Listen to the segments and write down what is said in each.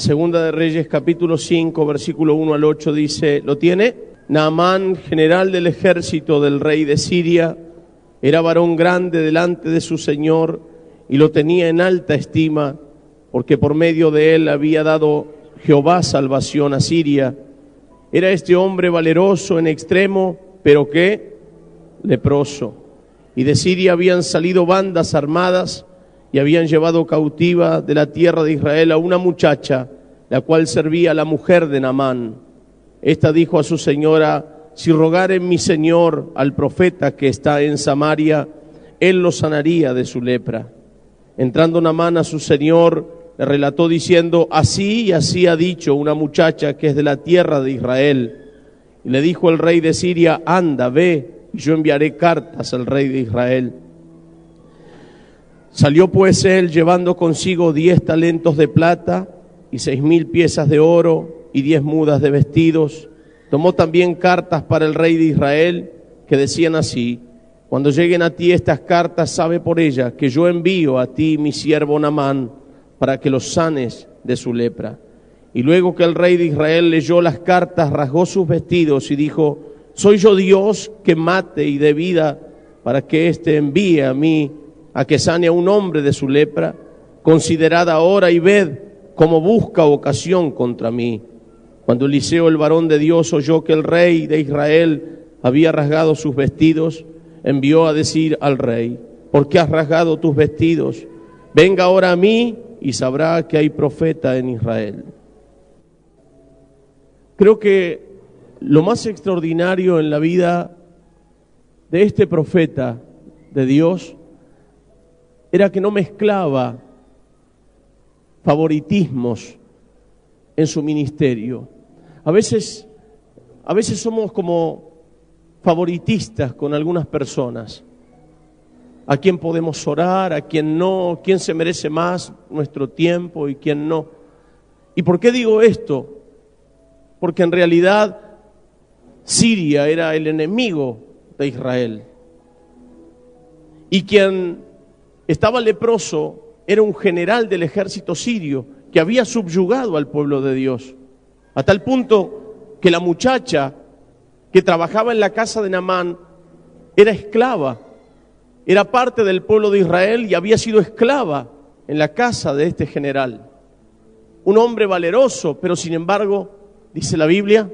Segunda de Reyes, capítulo 5, versículo 1 al 8, dice, ¿lo tiene? Naamán, general del ejército del rey de Siria, era varón grande delante de su señor y lo tenía en alta estima, porque por medio de él había dado Jehová salvación a Siria. Era este hombre valeroso en extremo, pero ¿qué? Leproso. Y de Siria habían salido bandas armadas y habían llevado cautiva de la tierra de Israel a una muchacha, la cual servía a la mujer de Naamán. Esta dijo a su señora, si rogare mi señor al profeta que está en Samaria, él lo sanaría de su lepra. Entrando Naamán a su señor, le relató diciendo, así y así ha dicho una muchacha que es de la tierra de Israel. Y le dijo el rey de Siria, anda, ve, y yo enviaré cartas al rey de Israel. Salió pues él llevando consigo 10 talentos de plata y 6,000 piezas de oro y 10 mudas de vestidos. Tomó también cartas para el rey de Israel que decían así, cuando lleguen a ti estas cartas, sabe por ellas que yo envío a ti mi siervo Naamán para que los sanes de su lepra. Y luego que el rey de Israel leyó las cartas, rasgó sus vestidos y dijo, ¿soy yo Dios que mate y dé vida para que éste envíe a mí a que sane a un hombre de su lepra? Considerad ahora y ved cómo busca ocasión contra mí. Cuando Eliseo, el varón de Dios, oyó que el rey de Israel había rasgado sus vestidos, envió a decir al rey, ¿por qué has rasgado tus vestidos? Venga ahora a mí y sabrá que hay profeta en Israel. Creo que lo más extraordinario en la vida de este profeta de Dios era que no mezclaba favoritismos en su ministerio. A veces somos como favoritistas con algunas personas. A quién podemos orar, a quién no, quién se merece más nuestro tiempo y quién no. ¿Y por qué digo esto? Porque en realidad Siria era el enemigo de Israel. Y quien estaba leproso era un general del ejército sirio que había subyugado al pueblo de Dios. A tal punto que la muchacha que trabajaba en la casa de Naamán era esclava, era parte del pueblo de Israel y había sido esclava en la casa de este general. Un hombre valeroso, pero sin embargo, dice la Biblia,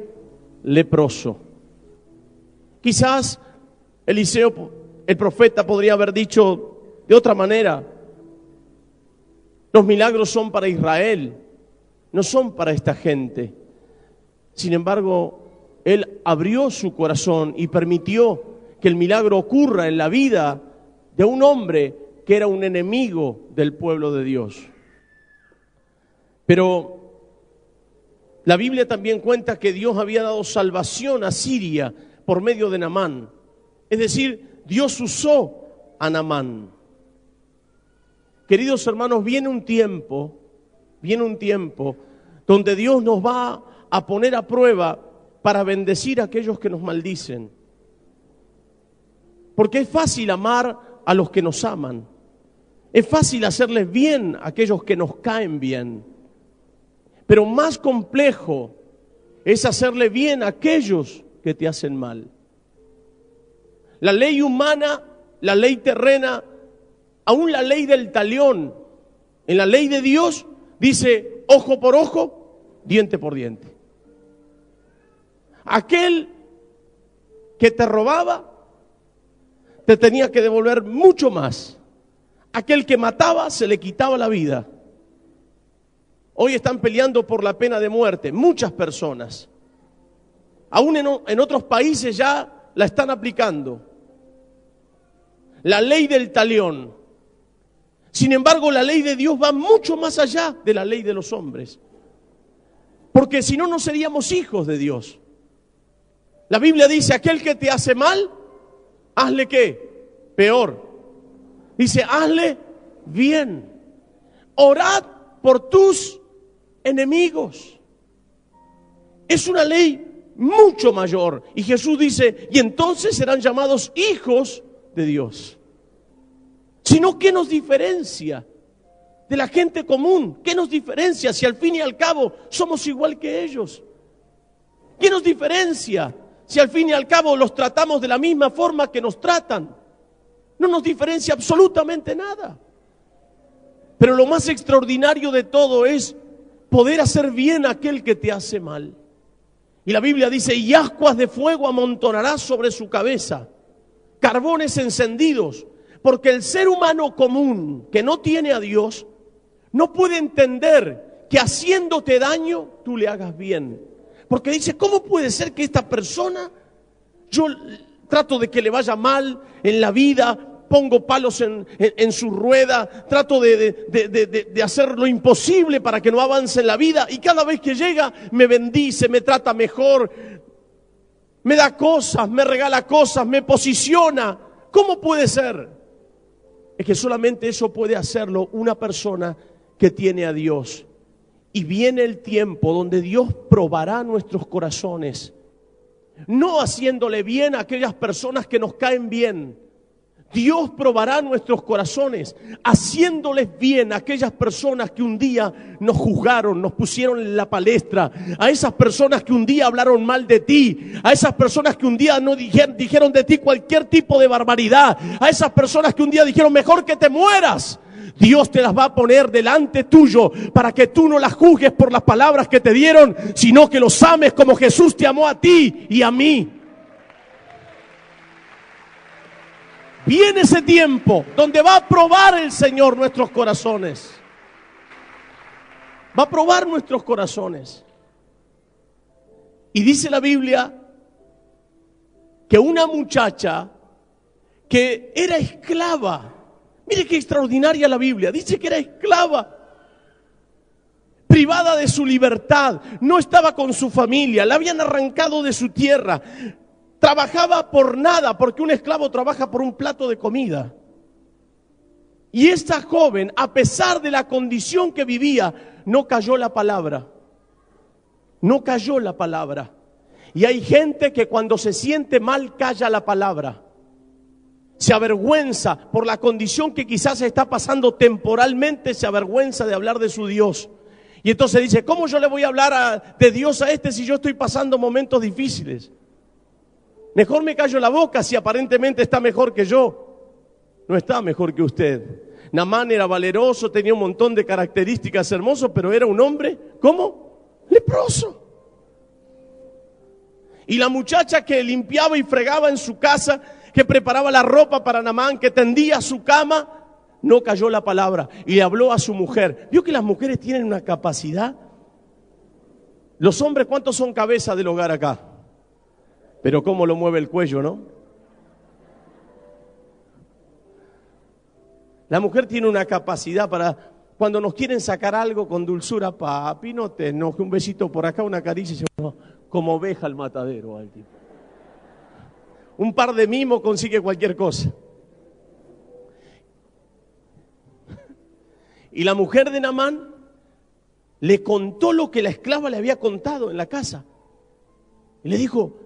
leproso. Quizás Eliseo, el profeta, podría haber dicho de otra manera, los milagros son para Israel, no son para esta gente. Sin embargo, él abrió su corazón y permitió que el milagro ocurra en la vida de un hombre que era un enemigo del pueblo de Dios. Pero la Biblia también cuenta que Dios había dado salvación a Siria por medio de Naamán. Es decir, Dios usó a Naamán. Queridos hermanos, viene un tiempo donde Dios nos va a poner a prueba para bendecir a aquellos que nos maldicen. Porque es fácil amar a los que nos aman. Es fácil hacerles bien a aquellos que nos caen bien. Pero más complejo es hacerle bien a aquellos que te hacen mal. La ley humana, la ley terrena, aún la ley del talión, en la ley de Dios dice ojo por ojo, diente por diente. Aquel que te robaba te tenía que devolver mucho más. Aquel que mataba se le quitaba la vida. Hoy están peleando por la pena de muerte muchas personas. Aún en otros países ya la están aplicando. La ley del talión. Sin embargo, la ley de Dios va mucho más allá de la ley de los hombres. Porque si no, no seríamos hijos de Dios. La Biblia dice, aquel que te hace mal, hazle ¿qué? Peor. Dice, hazle bien. Orad por tus enemigos. Es una ley mucho mayor. Y Jesús dice, y entonces serán llamados hijos de Dios. Sino, ¿qué nos diferencia? de la gente común? ¿Qué nos diferencia si al fin y al cabo somos igual que ellos? ¿Qué nos diferencia si al fin y al cabo los tratamos de la misma forma que nos tratan? No nos diferencia absolutamente nada. Pero lo más extraordinario de todo es poder hacer bien a aquel que te hace mal. Y la Biblia dice, y ascuas de fuego amontonarás sobre su cabeza, carbones encendidos, porque el ser humano común que no tiene a Dios no puede entender que haciéndote daño tú le hagas bien. Porque dice, ¿cómo puede ser que esta persona, yo trato de que le vaya mal en la vida, pongo palos en su rueda, trato de hacer lo imposible para que no avance en la vida, y cada vez que llega me bendice, me trata mejor, me da cosas, me regala cosas, me posiciona? ¿Cómo puede ser? Es que solamente eso puede hacerlo una persona que tiene a Dios. Y viene el tiempo donde Dios probará nuestros corazones, no haciéndole bien a aquellas personas que nos caen bien. Dios probará nuestros corazones, haciéndoles bien a aquellas personas que un día nos juzgaron, nos pusieron en la palestra, a esas personas que un día hablaron mal de ti, a esas personas que un día no dijeron de ti cualquier tipo de barbaridad, a esas personas que un día dijeron mejor que te mueras. Dios te las va a poner delante tuyo para que tú no las juzgues por las palabras que te dieron, sino que los ames como Jesús te amó a ti y a mí. Viene ese tiempo donde va a probar el Señor nuestros corazones. Va a probar nuestros corazones. Y dice la Biblia que una muchacha que era esclava, mire qué extraordinaria la Biblia, dice que era esclava, privada de su libertad, no estaba con su familia, la habían arrancado de su tierra, trabajaba por nada, porque un esclavo trabaja por un plato de comida. Y esta joven, a pesar de la condición que vivía, no cayó la palabra. No cayó la palabra. Y hay gente que cuando se siente mal calla la palabra. Se avergüenza por la condición que quizás está pasando temporalmente, se avergüenza de hablar de su Dios. Y entonces dice, ¿cómo yo le voy a hablar de Dios a este si yo estoy pasando momentos difíciles? Mejor me callo la boca si aparentemente está mejor que yo. No está mejor que usted. Naamán era valeroso, tenía un montón de características hermosas, pero era un hombre, ¿cómo? Leproso. Y la muchacha que limpiaba y fregaba en su casa, que preparaba la ropa para Naamán, que tendía su cama, no cayó la palabra y le habló a su mujer. ¿Vio que las mujeres tienen una capacidad? Los hombres, ¿cuántos son cabeza del hogar acá? Pero cómo lo mueve el cuello, ¿no? La mujer tiene una capacidad para, cuando nos quieren sacar algo con dulzura, papi, no te enojes, un besito por acá, una caricia, y se va como oveja al matadero al tipo. Un par de mimos consigue cualquier cosa. Y la mujer de Naamán le contó lo que la esclava le había contado en la casa. Y le dijo,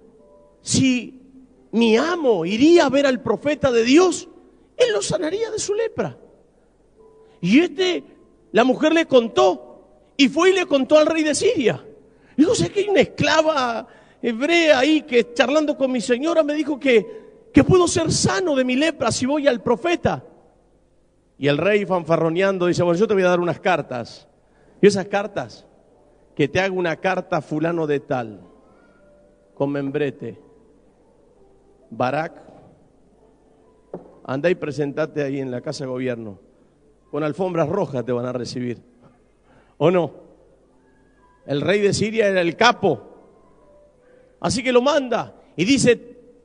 si mi amo iría a ver al profeta de Dios, él lo sanaría de su lepra. Y la mujer le contó, y fue y le contó al rey de Siria. Y dijo, ¿sabes que hay una esclava hebrea ahí que charlando con mi señora me dijo que puedo ser sano de mi lepra si voy al profeta? Y el rey fanfarroneando dice, bueno, yo te voy a dar unas cartas. Y esas cartas, que te haga una carta fulano de tal, con membrete, Barak, andá y presentate ahí en la casa de gobierno. Con alfombras rojas te van a recibir. ¿O no? El rey de Siria era el capo. Así que lo manda y dice,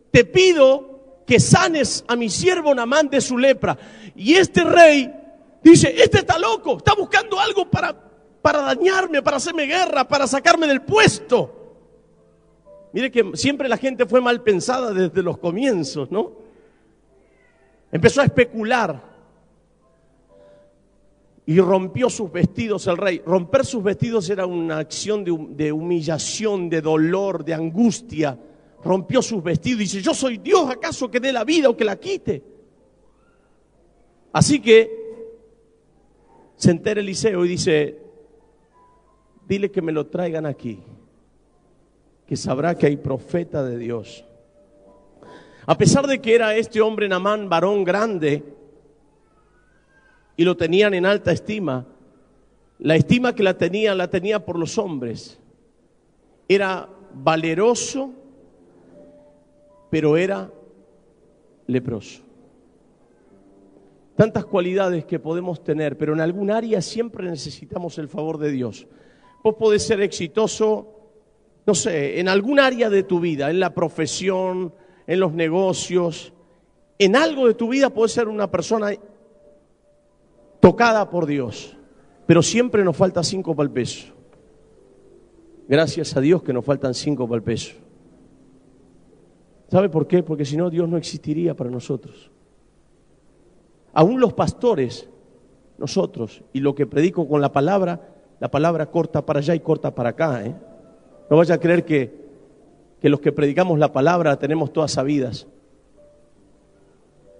te pido que sanes a mi siervo Naamán de su lepra. Y este rey dice, este está loco, está buscando algo para dañarme, para hacerme guerra, para sacarme del puesto. Mire que siempre la gente fue mal pensada desde los comienzos, ¿no? Empezó a especular y rompió sus vestidos el rey. Romper sus vestidos era una acción de humillación, de dolor, de angustia. Rompió sus vestidos y dice, ¿yo soy Dios acaso que dé la vida o que la quite? Así que Se entera Eliseo y dice, dile que me lo traigan aquí, que sabrá que hay profeta de Dios. A pesar de que era este hombre Naamán varón grande y lo tenían en alta estima, la estima que la tenía por los hombres. Era valeroso, pero era leproso. Tantas cualidades que podemos tener, pero en algún área siempre necesitamos el favor de Dios. Vos podés ser exitoso, no sé, en algún área de tu vida, en la profesión, en los negocios, en algo de tu vida podés ser una persona tocada por Dios, pero siempre nos falta 5 para el peso. Gracias a Dios que nos faltan 5 para el peso. ¿Sabe por qué? Porque si no, Dios no existiría para nosotros. Aún los pastores, nosotros, y lo que predico con la palabra corta para allá y corta para acá. No vaya a creer que los que predicamos la palabra tenemos todas sabidas.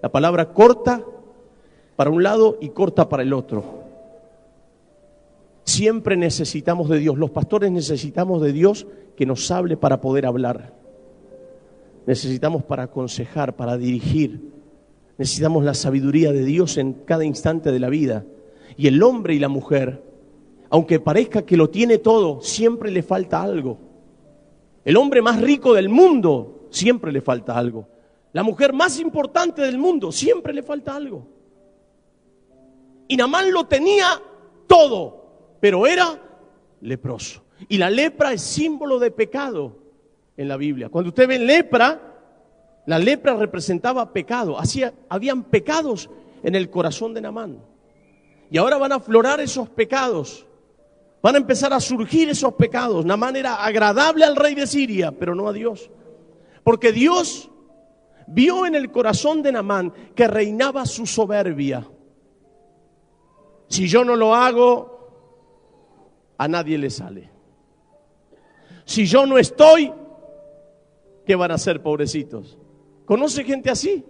La palabra corta para un lado y corta para el otro. Siempre necesitamos de Dios. Los pastores necesitamos de Dios que nos hable para poder hablar. Necesitamos para aconsejar, para dirigir. Necesitamos la sabiduría de Dios en cada instante de la vida. Y el hombre y la mujer, aunque parezca que lo tiene todo, siempre le falta algo. El hombre más rico del mundo, siempre le falta algo. La mujer más importante del mundo, siempre le falta algo. Y Naamán lo tenía todo, pero era leproso. Y la lepra es símbolo de pecado en la Biblia. Cuando usted ve lepra, la lepra representaba pecado. Habían pecados en el corazón de Naamán. Y ahora van a aflorar esos pecados. Van a empezar a surgir esos pecados. Naamán era agradable al rey de Siria, pero no a Dios. Porque Dios vio en el corazón de Naamán que reinaba su soberbia. Si yo no lo hago, a nadie le sale. Si yo no estoy, ¿qué van a hacer, pobrecitos? ¿Conoce gente así?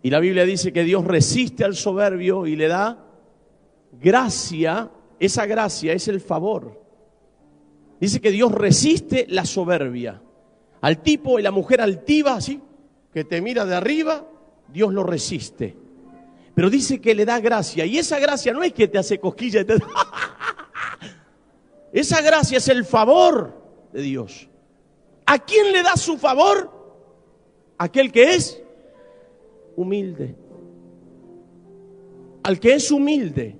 Y la Biblia dice que Dios resiste al soberbio y le da gracia. Esa gracia es el favor. Dice que Dios resiste la soberbia. Al tipo y la mujer altiva, así, que te mira de arriba, Dios lo resiste. Pero dice que le da gracia. Y esa gracia no es que te hace cosquilla y te... Esa gracia es el favor de Dios. ¿A quién le da su favor? Aquel que es humilde. Al que es humilde,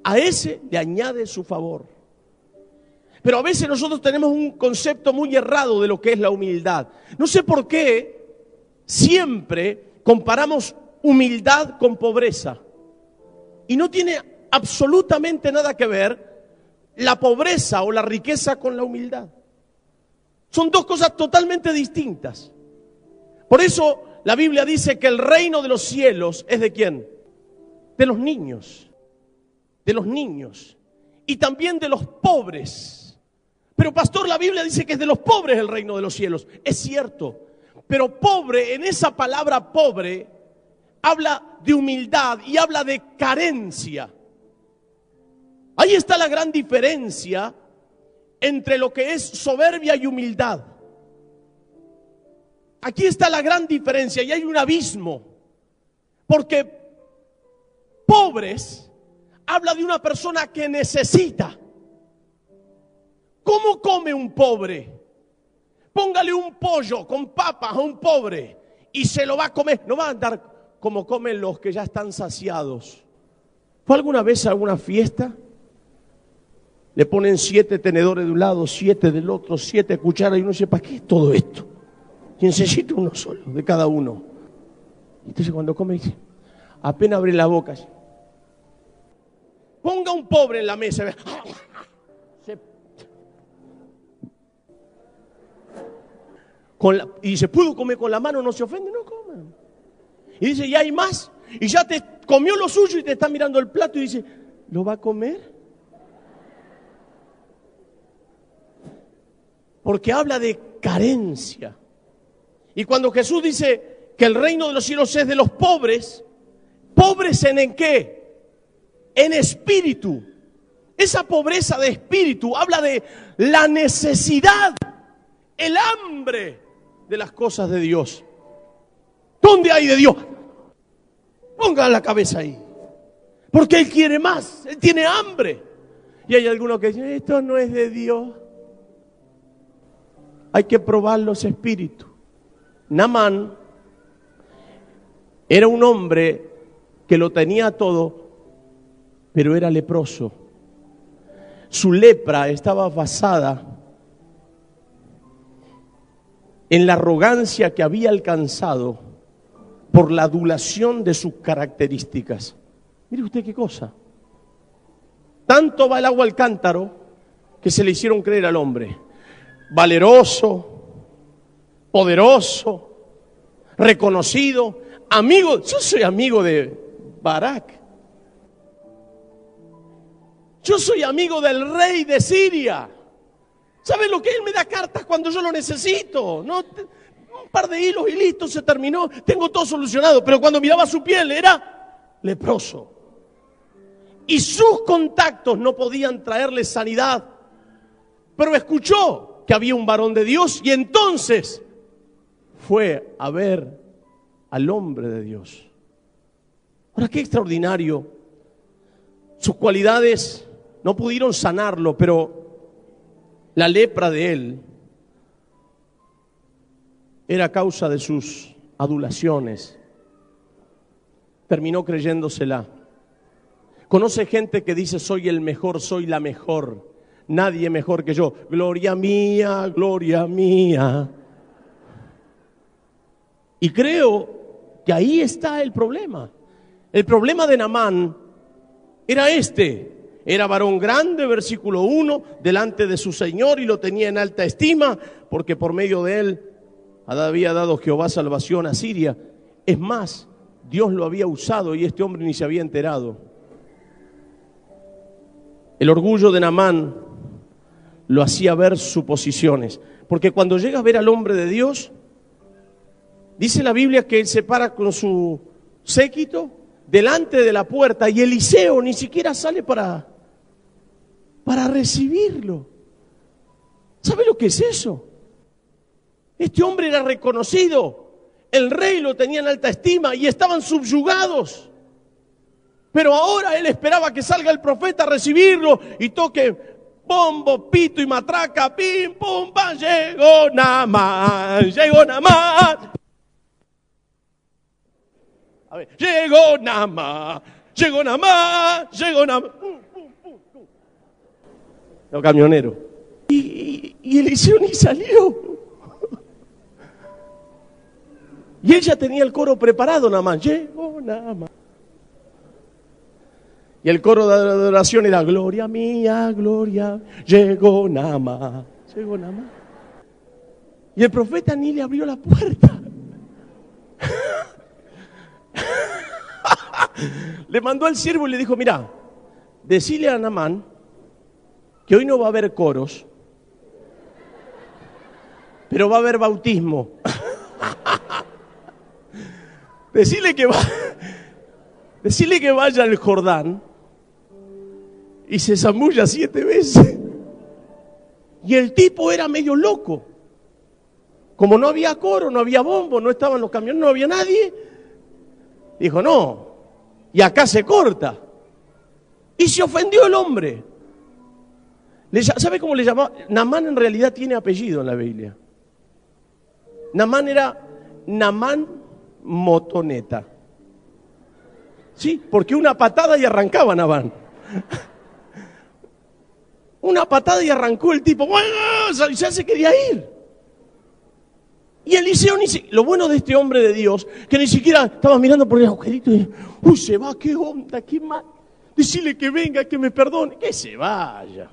a ese le añade su favor. Pero a veces nosotros tenemos un concepto muy errado de lo que es la humildad. No sé por qué siempre comparamos humildad con pobreza. Y no tiene absolutamente nada que ver la pobreza o la riqueza con la humildad. Son dos cosas totalmente distintas. Por eso la Biblia dice que el reino de los cielos es ¿de quién? De los niños. De los niños. Y también de los pobres. Pero pastor, la Biblia dice que es de los pobres el reino de los cielos. Es cierto. Pero pobre, en esa palabra pobre, habla de humildad y habla de carencia. Ahí está la gran diferencia entre lo que es soberbia y humildad. Aquí está la gran diferencia y hay un abismo. Porque pobres habla de una persona que necesita. ¿Cómo come un pobre? Póngale un pollo con papas a un pobre y se lo va a comer. No va a andar como comen los que ya están saciados. ¿Fue alguna vez a alguna fiesta? Le ponen 7 tenedores de un lado, 7 del otro, 7 cucharas y uno dice, ¿para qué es todo esto? Y necesito uno solo de cada uno. Entonces cuando come dice, apenas abre la boca. Ponga un pobre en la mesa. Y dice, ¿puedo comer con la mano? No se ofende, no coman. Y dice, ¿y hay más? Y ya te comió lo suyo y te está mirando el plato y dice, ¿lo va a comer? Porque habla de carencia. Y cuando Jesús dice que el reino de los cielos es de los pobres, Pobres ¿en qué? En espíritu. Esa pobreza de espíritu habla de la necesidad, el hambre de las cosas de Dios. ¿Dónde hay de Dios? Ponga la cabeza ahí. Porque Él quiere más, Él tiene hambre. Y hay algunos que dicen, esto no es de Dios. Hay que probar los espíritus. Naamán era un hombre que lo tenía todo, pero era leproso. Su lepra estaba basada en la arrogancia que había alcanzado por la adulación de sus características. Mire usted qué cosa. Tanto va el agua al cántaro que se le hicieron creer al hombre. Valeroso, poderoso, reconocido, amigo. Yo soy amigo de Barak. Yo soy amigo del rey de Siria. ¿Sabe lo que él me da cartas cuando yo lo necesito? No, un par de hilos y listo, se terminó. Tengo todo solucionado. Pero cuando miraba su piel era leproso. Y sus contactos no podían traerle sanidad. Pero escuchó que había un varón de Dios y entonces fue a ver al hombre de Dios. Ahora, qué extraordinario. Sus cualidades no pudieron sanarlo, pero la lepra de él era causa de sus adulaciones. Terminó creyéndosela. Conoce gente que dice, soy el mejor, soy la mejor. Nadie mejor que yo. Gloria mía, gloria mía. Y creo que ahí está el problema. El problema de Naamán era este. Era varón grande, versículo 1, delante de su Señor y lo tenía en alta estima, porque por medio de él había dado Jehová salvación a Siria. Es más, Dios lo había usado y este hombre ni se había enterado. El orgullo de Naamán lo hacía ver suposiciones, porque cuando llega a ver al hombre de Dios, dice la Biblia que él se para con su séquito delante de la puerta y Eliseo ni siquiera sale para recibirlo. ¿Sabe lo que es eso? Este hombre era reconocido, el rey lo tenía en alta estima y estaban subyugados. Pero ahora él esperaba que salga el profeta a recibirlo y toque bombo, pito y matraca, pim, pum, pam, llegó Naamán, llegó Naamán. A ver, llegó Naamán, llegó Naamán, llegó Naamán. Los camioneros. Y Eliseo ni salió. Y él ya tenía el coro preparado, Naamán. Llegó Naamán. Y el coro de adoración era gloria mía, gloria. Llegó Naamán. Llegó Naamán. Y el profeta ni le abrió la puerta. Le mandó al siervo y le dijo, mira, decile a Naamán que hoy no va a haber coros, pero va a haber bautismo. Decile que vaya al Jordán y se zambulla 7 veces. Y el tipo era medio loco. Como no había coro, no había bombo, no estaban los camiones, no había nadie. Dijo, no, y acá se corta. Y se ofendió el hombre. ¿Sabe cómo le llamaba? Naamán en realidad tiene apellido en la Biblia. Naamán era Naamán Motoneta. Sí, porque una patada y arrancaba Naamán. Una patada y arrancó el tipo. Ya se quería ir. Y Eliseo lo bueno de este hombre de Dios, que ni siquiera estaba mirando por el agujerito y se va, qué onda, qué mal. Decirle que venga, que me perdone, que se vaya.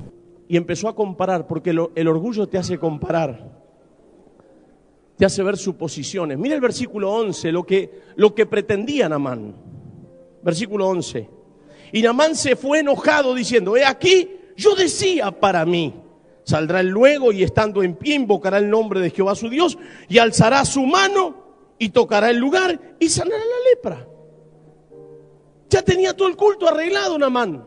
Y empezó a comparar, porque el orgullo te hace comparar, te hace ver suposiciones. Mira el versículo 11, lo que pretendía Naamán. Versículo 11. Y Naamán se fue enojado diciendo, he aquí, yo decía para mí, saldrá él luego y estando en pie invocará el nombre de Jehová su Dios y alzará su mano y tocará el lugar y sanará la lepra. Ya tenía todo el culto arreglado Naamán.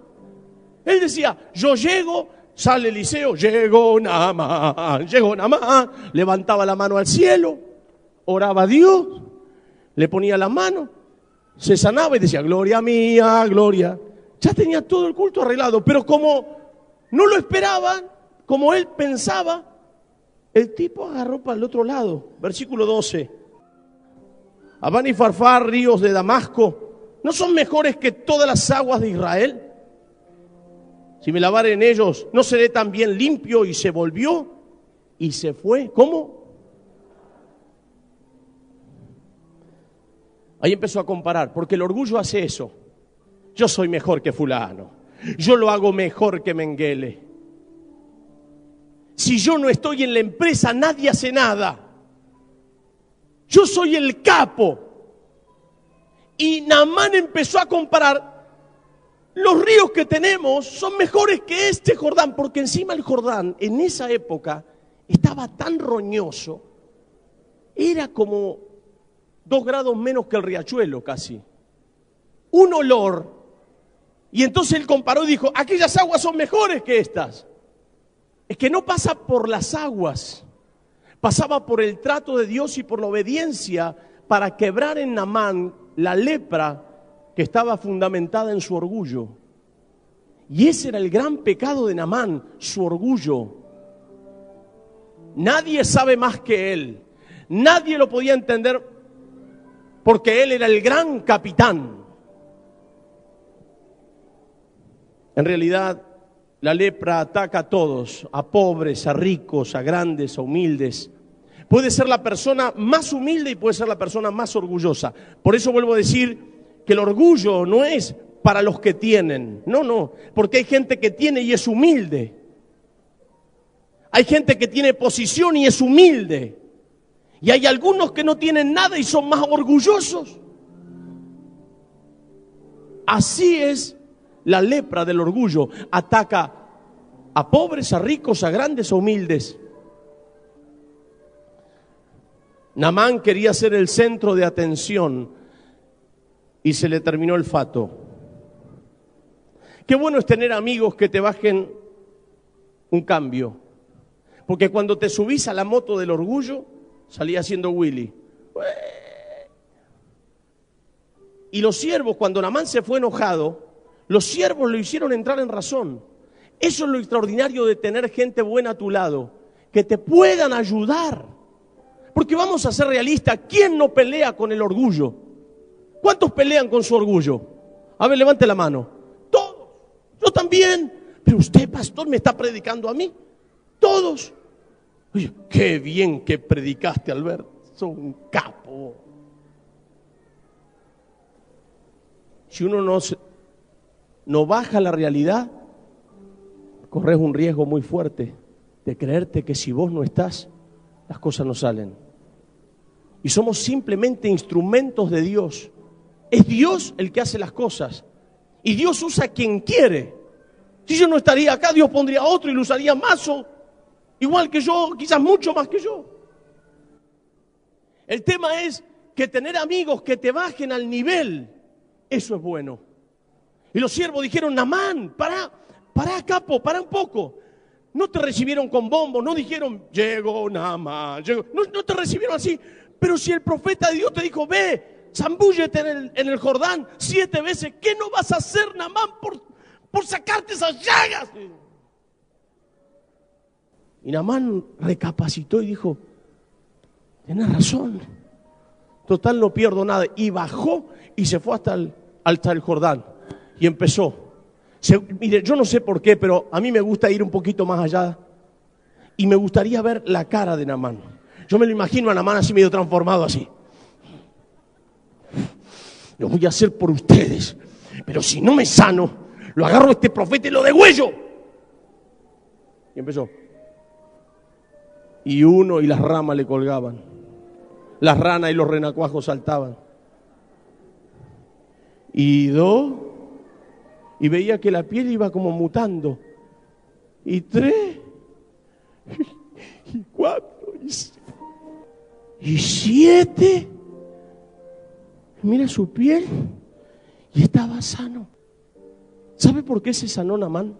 Él decía, yo llego, sale Eliseo, llegó Naamán, levantaba la mano al cielo, oraba a Dios, le ponía la mano, se sanaba y decía, gloria mía, gloria. Ya tenía todo el culto arreglado, pero como no lo esperaban, como él pensaba, el tipo agarró para el otro lado. Versículo 12. Abán y Farfar, ríos de Damasco, ¿no son mejores que todas las aguas de Israel? Si me lavare en ellos, ¿no seré también limpio? Y se volvió y se fue. ¿Cómo? Ahí empezó a comparar, porque el orgullo hace eso. Yo soy mejor que fulano. Yo lo hago mejor que Menguele. Si yo no estoy en la empresa, nadie hace nada. Yo soy el capo. Y Naamán empezó a comparar. Los ríos que tenemos son mejores que este Jordán, porque encima el Jordán en esa época estaba tan roñoso, era como 2 grados menos que el riachuelo casi. Un olor. Y entonces él comparó y dijo, aquellas aguas son mejores que estas. Es que no pasa por las aguas, pasaba por el trato de Dios y por la obediencia para quebrar en Naamán la lepra que estaba fundamentada en su orgullo. Y ese era el gran pecado de Naamán, su orgullo. Nadie sabe más que él. Nadie lo podía entender porque él era el gran capitán. En realidad, la lepra ataca a todos, a pobres, a ricos, a grandes, a humildes. Puede ser la persona más humilde y puede ser la persona más orgullosa. Por eso vuelvo a decir que el orgullo no es para los que tienen. No, porque hay gente que tiene y es humilde. Hay gente que tiene posición y es humilde. Y hay algunos que no tienen nada y son más orgullosos. Así es la lepra del orgullo. Ataca a pobres, a ricos, a grandes, a humildes. Naamán quería ser el centro de atención y se le terminó el fato. Qué bueno es tener amigos que te bajen un cambio. Porque cuando te subís a la moto del orgullo, salía haciendo Willy. Y los siervos, cuando Naamán se fue enojado, los siervos lo hicieron entrar en razón. Eso es lo extraordinario de tener gente buena a tu lado, que te puedan ayudar. Porque vamos a ser realistas, ¿quién no pelea con el orgullo? ¿Cuántos pelean con su orgullo? A ver, levante la mano. Todos. Yo también. Pero usted, pastor, me está predicando a mí. Todos. Oye, qué bien que predicaste, Alberto. Sos un capo. Si uno no baja la realidad, corres un riesgo muy fuerte de creerte que si vos no estás, las cosas no salen. Y somos simplemente instrumentos de Dios. Es Dios el que hace las cosas. Y Dios usa a quien quiere. Si yo no estaría acá, Dios pondría a otro y lo usaría más o igual que yo, quizás mucho más que yo. El tema es que tener amigos que te bajen al nivel, eso es bueno. Y los siervos dijeron, Naamán, pará capo, pará un poco. No te recibieron con bombo, no dijeron, llegó Naamán, llegó. No te recibieron así. Pero si el profeta de Dios te dijo, ve, zambúllete en el Jordán 7 veces, ¿qué no vas a hacer, Naamán, por sacarte esas llagas? Y Naamán recapacitó y dijo, tenés razón, total no pierdo nada. Y bajó y se fue hasta el Jordán y empezó. Mire, yo no sé por qué, pero a mí me gusta ir un poquito más allá y me gustaría ver la cara de Naamán. Yo me lo imagino a Naamán así medio transformado así. Lo voy a hacer por ustedes, pero si no me sano, lo agarro a este profeta y lo degüello. Y empezó. Y uno y las ramas le colgaban. Las ranas y los renacuajos saltaban. Y 2, y veía que la piel iba como mutando. Y 3, y 4, y 7. Mira su piel. y estaba sano. ¿Sabe por qué se sanó Naamán?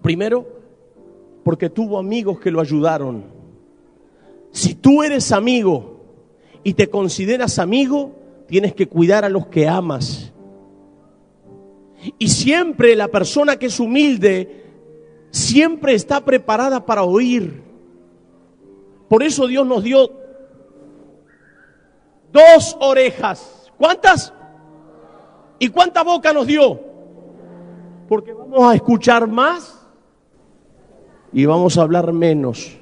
Primero, porque tuvo amigos que lo ayudaron. Si tú eres amigo y te consideras amigo, tienes que cuidar a los que amas. Y siempre la persona que es humilde, siempre está preparada para oír. Por eso Dios nos dio 2 orejas. ¿Cuántas? ¿Y cuánta boca nos dio? Porque vamos a escuchar más y vamos a hablar menos.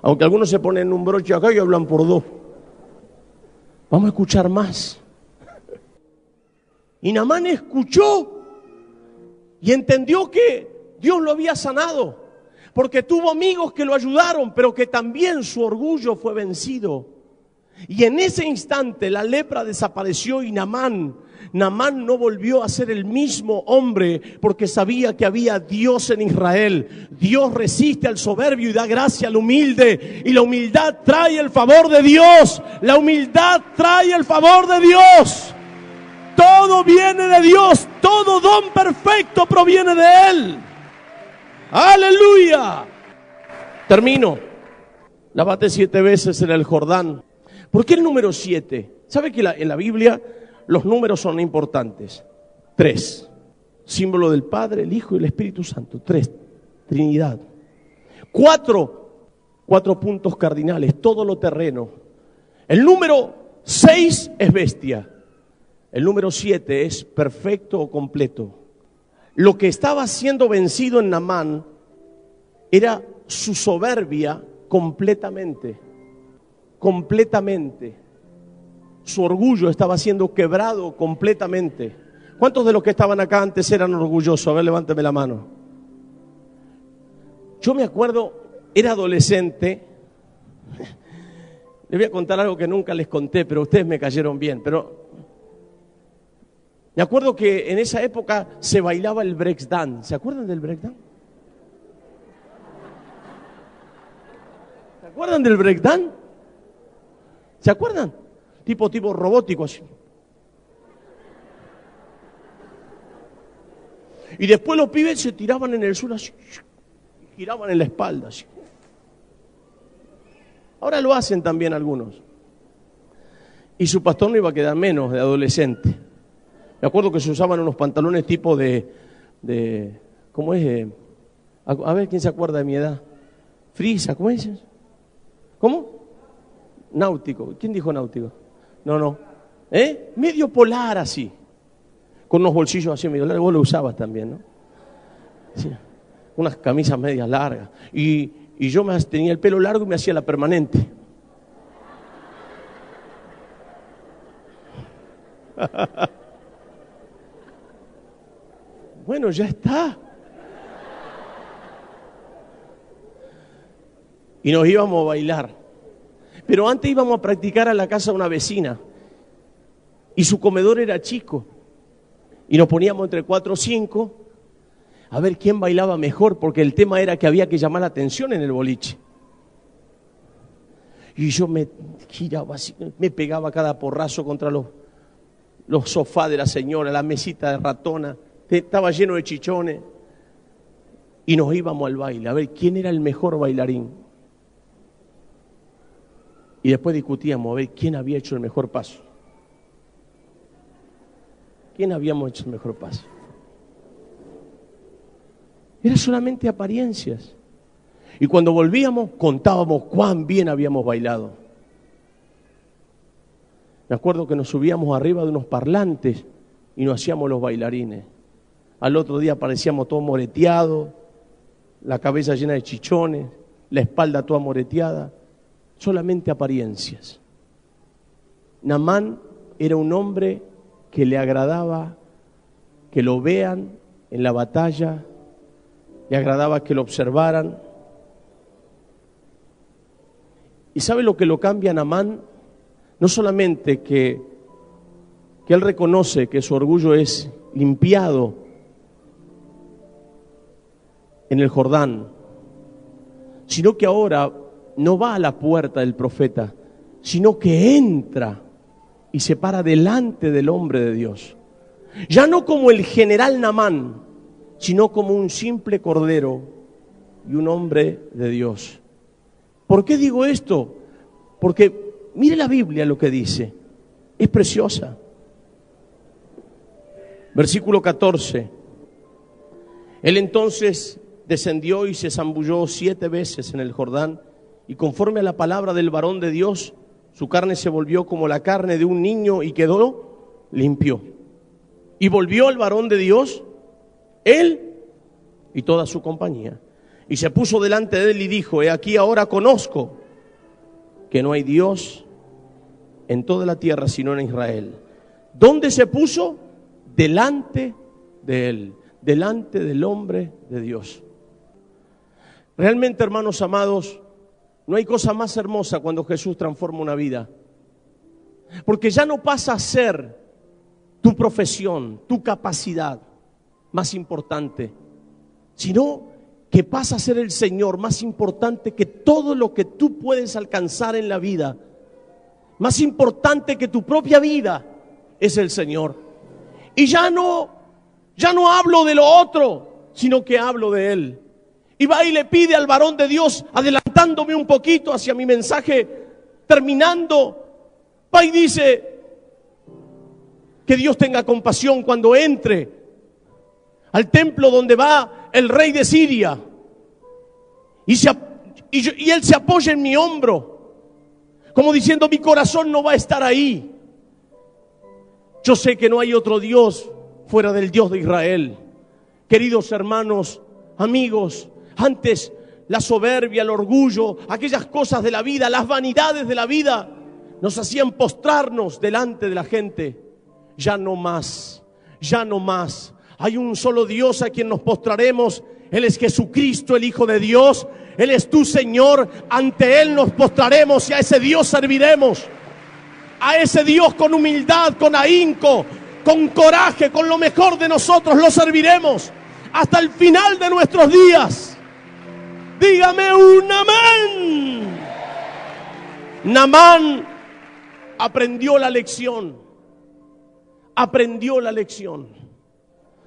Aunque algunos se ponen un broche acá y hablan por 2. Vamos a escuchar más. Y Naamán escuchó y entendió que Dios lo había sanado, porque tuvo amigos que lo ayudaron, pero que también su orgullo fue vencido. Y en ese instante la lepra desapareció y Naamán no volvió a ser el mismo hombre, porque sabía que había Dios en Israel. Dios resiste al soberbio y da gracia al humilde. Y la humildad trae el favor de Dios. La humildad trae el favor de Dios. Todo viene de Dios. Todo don perfecto proviene de Él. ¡Aleluya! Termino. Lávate 7 veces en el Jordán. ¿Por qué el número 7? ¿Sabe que en la Biblia los números son importantes? 3. Símbolo del Padre, el Hijo y el Espíritu Santo. 3. Trinidad. 4 puntos cardinales. Todo lo terreno. El número 6 es bestia. El número 7 es perfecto o completo. Lo que estaba siendo vencido en Naamán era su soberbia completamente. Su orgullo estaba siendo quebrado completamente. ¿Cuántos de los que estaban acá antes eran orgullosos? A ver, levánteme la mano. Yo me acuerdo, era adolescente. Les voy a contar algo que nunca les conté, pero ustedes me cayeron bien. Pero me acuerdo que en esa época se bailaba el breakdance. ¿Se acuerdan del breakdance? ¿Se acuerdan del breakdance? ¿Se acuerdan? Tipo robótico así. Y después los pibes se tiraban en el suelo así, y giraban en la espalda así. Ahora lo hacen también algunos. Y su pastor no iba a quedar menos de adolescente. Me acuerdo que se usaban unos pantalones tipo de ¿cómo es? A ver, ¿quién se acuerda de mi edad? Frisa, ¿cómo es? ¿Cómo? Náutico. ¿Quién dijo náutico? No. Medio polar así. Con unos bolsillos así medio largos. Vos lo usabas también, ¿no? Sí. Unas camisas medias largas. Y yo tenía el pelo largo y me hacía la permanente. Bueno, ya está. Y nos íbamos a bailar. Pero antes íbamos a practicar a la casa de una vecina. Y su comedor era chico. Y nos poníamos entre 4 o 5 a ver quién bailaba mejor, porque el tema era que había que llamar la atención en el boliche. Y yo me giraba así, me pegaba cada porrazo contra los sofás de la señora, la mesita de ratona. Estaba lleno de chichones. Y nos íbamos al baile, a ver quién era el mejor bailarín. Y después discutíamos a ver quién había hecho el mejor paso. ¿Quién habíamos hecho el mejor paso? Era solamente apariencias. Y cuando volvíamos, contábamos cuán bien habíamos bailado. Me acuerdo que nos subíamos arriba de unos parlantes y nos hacíamos los bailarines. Al otro día parecíamos todos moreteados, la cabeza llena de chichones, la espalda toda moreteada. Solamente apariencias. Naamán era un hombre que le agradaba que lo vean en la batalla, le agradaba que lo observaran. ¿Y sabe lo que lo cambia a Naamán? No solamente que él reconoce que su orgullo es limpiado en el Jordán, sino que ahora no va a la puerta del profeta, sino que entra y se para delante del hombre de Dios. Ya no como el general Naamán, sino como un simple cordero y un hombre de Dios. ¿Por qué digo esto? Porque mire la Biblia lo que dice. Es preciosa. Versículo 14. Él entonces descendió y se zambulló 7 veces en el Jordán, y conforme a la palabra del varón de Dios, su carne se volvió como la carne de un niño y quedó limpio. Y volvió el varón de Dios, él y toda su compañía, y se puso delante de él y dijo: he aquí ahora conozco que no hay Dios en toda la tierra sino en Israel. ¿Dónde se puso? Delante de él, delante del hombre de Dios. Realmente, hermanos amados, no hay cosa más hermosa cuando Jesús transforma una vida, porque ya no pasa a ser tu profesión, tu capacidad más importante, sino que pasa a ser el Señor más importante que todo lo que tú puedes alcanzar en la vida. Más importante que tu propia vida es el Señor. Y ya no hablo de lo otro, sino que hablo de Él. Y va y le pide al varón de Dios, adelantándome un poquito hacia mi mensaje, terminando, va y dice que Dios tenga compasión cuando entre al templo donde va el rey de Siria y él se apoya en mi hombro, como diciendo: mi corazón no va a estar ahí. Yo sé que no hay otro Dios fuera del Dios de Israel. Queridos hermanos, amigos, antes la soberbia, el orgullo, aquellas cosas de la vida, las vanidades de la vida, nos hacían postrarnos delante de la gente. Ya no más, ya no más. Hay un solo Dios a quien nos postraremos. Él es Jesucristo, el Hijo de Dios. Él es tu Señor. Ante Él nos postraremos y a ese Dios serviremos. A ese Dios con humildad, con ahínco, con coraje, con lo mejor de nosotros lo serviremos hasta el final de nuestros días. Dígame un amén. Naamán aprendió la lección. Aprendió la lección.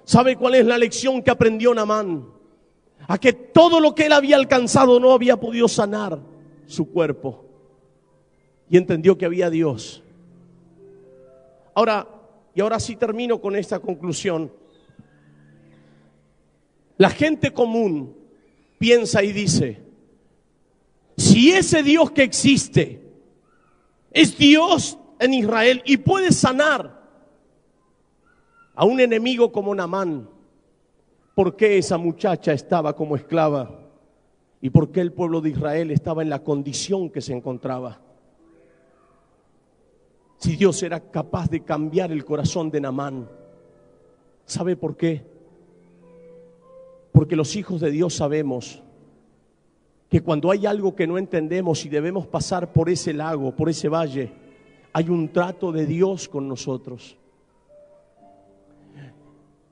¿Sabe cuál es la lección que aprendió Naamán? A que todo lo que él había alcanzado no había podido sanar su cuerpo. Y entendió que había Dios. Ahora sí termino con esta conclusión. La gente común piensa y dice: si ese Dios que existe es Dios en Israel y puede sanar a un enemigo como Naamán, ¿por qué esa muchacha estaba como esclava? ¿Y por qué el pueblo de Israel estaba en la condición que se encontraba? Si Dios era capaz de cambiar el corazón de Naamán, ¿sabe por qué? Porque los hijos de Dios sabemos que cuando hay algo que no entendemos y debemos pasar por ese lago, por ese valle, hay un trato de Dios con nosotros.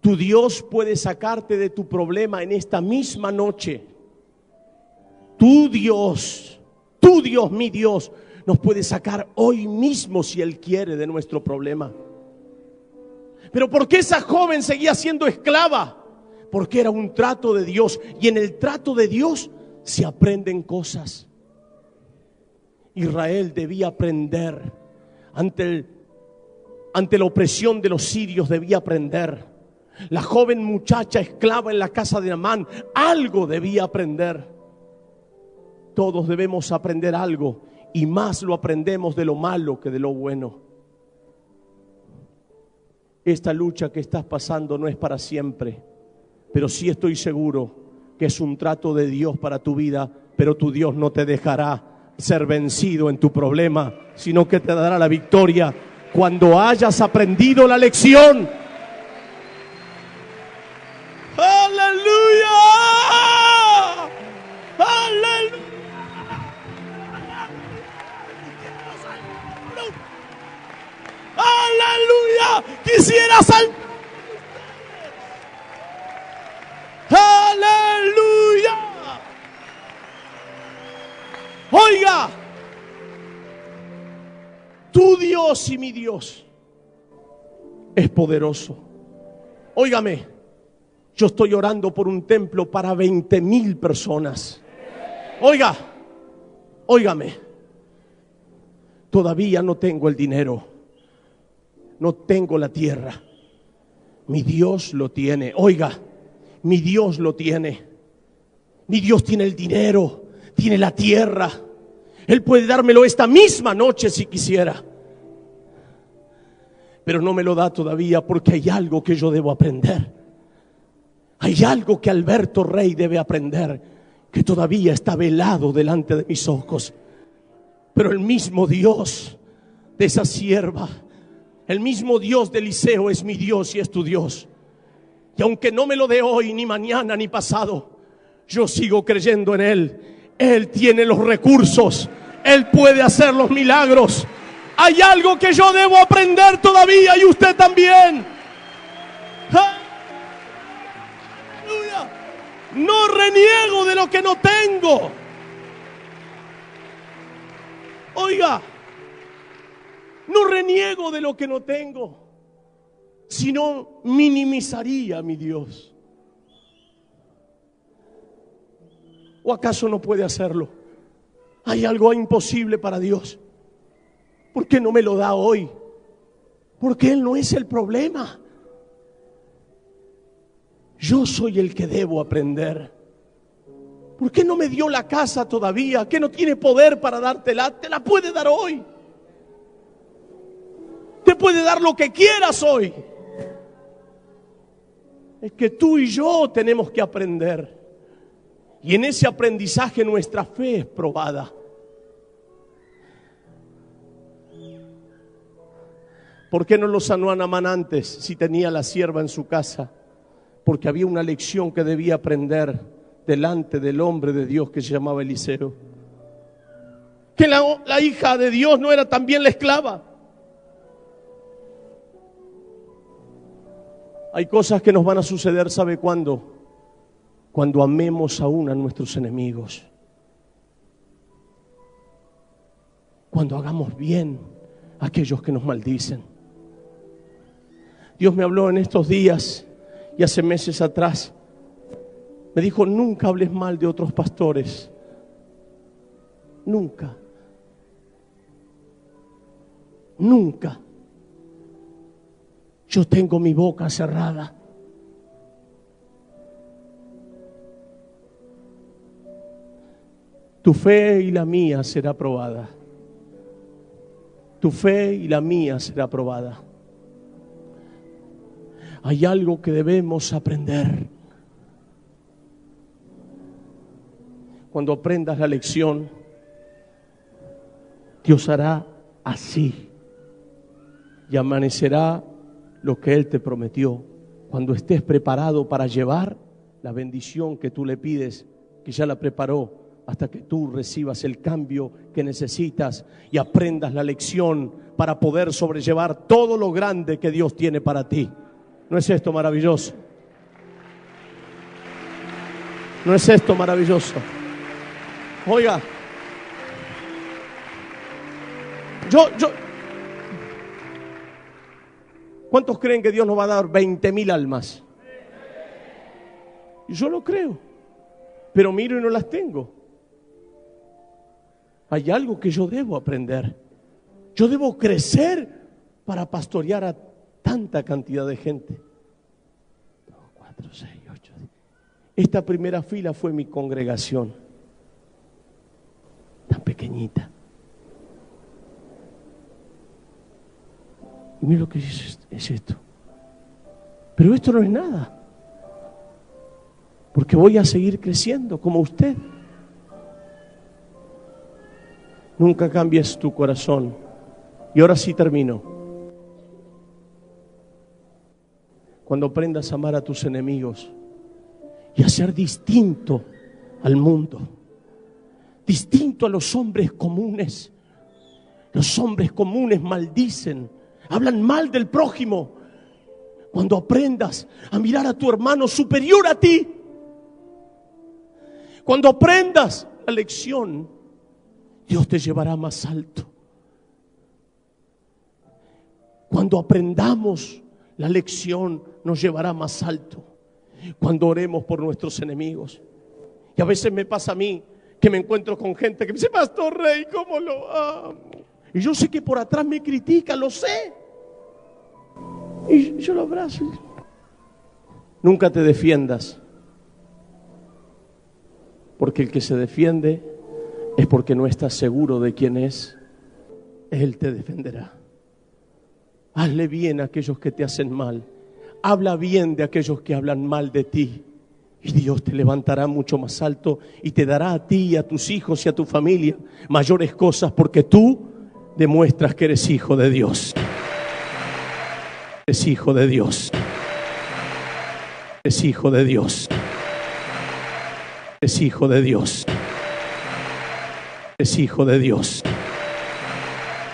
Tu Dios puede sacarte de tu problema en esta misma noche. Tu Dios, mi Dios, nos puede sacar hoy mismo si Él quiere de nuestro problema. Pero ¿por qué esa joven seguía siendo esclava? Porque era un trato de Dios, y en el trato de Dios se aprenden cosas. Israel debía aprender ante la opresión de los sirios, debía aprender. La joven muchacha esclava en la casa de Naamán algo debía aprender. Todos debemos aprender algo, y más lo aprendemos de lo malo que de lo bueno. Esta lucha que estás pasando no es para siempre, pero sí estoy seguro que es un trato de Dios para tu vida. Pero tu Dios no te dejará ser vencido en tu problema, sino que te dará la victoria cuando hayas aprendido la lección. ¡Aleluya! ¡Aleluya! ¡Aleluya! Quisiera saltar. ¡Aleluya! Oiga, tu Dios Dios y mi Dios es poderoso. Óigame, yo estoy orando por un templo para 20,000 personas. Óigame, todavía no tengo el dinero, no tengo la tierra. Mi Dios lo tiene. Oiga, mi Dios lo tiene. Mi Dios tiene el dinero, tiene la tierra. Él puede dármelo esta misma noche si quisiera. Pero no me lo da todavía porque hay algo que yo debo aprender. Hay algo que Alberto Rey debe aprender, que todavía está velado delante de mis ojos. Pero el mismo Dios de esa sierva, el mismo Dios de Eliseo es mi Dios y es tu Dios. Y aunque no me lo dé hoy, ni mañana, ni pasado, yo sigo creyendo en Él. Él tiene los recursos. Él puede hacer los milagros. Hay algo que yo debo aprender todavía y usted también. ¡Aleluya! No reniego de lo que no tengo. Oiga, no reniego de lo que no tengo, sino minimizaría a mi Dios. ¿O acaso no puede hacerlo? ¿Hay algo imposible para Dios? ¿Por qué no me lo da hoy? Porque Él no es el problema. Yo soy el que debo aprender. ¿Por qué no me dio la casa todavía? ¿Que no tiene poder para dártela? Te la puede dar hoy. Te puede dar lo que quieras hoy. Es que tú y yo tenemos que aprender. Y en ese aprendizaje nuestra fe es probada. ¿Por qué no lo sanó a Naamán antes si tenía la sierva en su casa? Porque había una lección que debía aprender delante del hombre de Dios que se llamaba Eliseo. Que la hija de Dios no era también la esclava. Hay cosas que nos van a suceder, ¿sabe cuándo? Cuando amemos aún a nuestros enemigos. Cuando hagamos bien a aquellos que nos maldicen. Dios me habló en estos días y hace meses atrás. Me dijo, nunca hables mal de otros pastores. Nunca. Nunca. Yo tengo mi boca cerrada. Tu fe y la mía será probada. Tu fe y la mía será probada. Hay algo que debemos aprender. Cuando aprendas la lección, Dios hará así. Y amanecerá lo que Él te prometió. Cuando estés preparado para llevar la bendición que tú le pides, que ya la preparó, hasta que tú recibas el cambio que necesitas y aprendas la lección para poder sobrellevar todo lo grande que Dios tiene para ti. ¿No es esto maravilloso? ¿No es esto maravilloso? Oiga, ¿cuántos creen que Dios nos va a dar 20,000 almas? Yo lo creo, pero miro y no las tengo. Hay algo que yo debo aprender. Yo debo crecer para pastorear a tanta cantidad de gente. 2, 4, 6, 8. Esta primera fila fue mi congregación. Tan pequeñita. Y mira lo que es esto. Pero esto no es nada. Porque voy a seguir creciendo como usted. Nunca cambies tu corazón. Y ahora sí termino. Cuando aprendas a amar a tus enemigos y a ser distinto al mundo, distinto a los hombres comunes. Los hombres comunes maldicen, hablan mal del prójimo. Cuando aprendas a mirar a tu hermano superior a ti, cuando aprendas la lección, Dios te llevará más alto. Cuando aprendamos, la lección nos llevará más alto. Cuando oremos por nuestros enemigos. Y a veces me pasa a mí que me encuentro con gente que me dice: Pastor Rey, ¿cómo lo amo? Y yo sé que por atrás me critica, lo sé. Y yo lo abrazo. Nunca te defiendas, porque el que se defiende es porque no está seguro de quién es. Él te defenderá. Hazle bien a aquellos que te hacen mal. Habla bien de aquellos que hablan mal de ti. Y Dios te levantará mucho más alto y te dará a ti y a tus hijos y a tu familia mayores cosas, porque tú demuestras que eres hijo de Dios. Eres hijo de Dios. Eres hijo de Dios. Eres hijo de Dios. Eres hijo de Dios.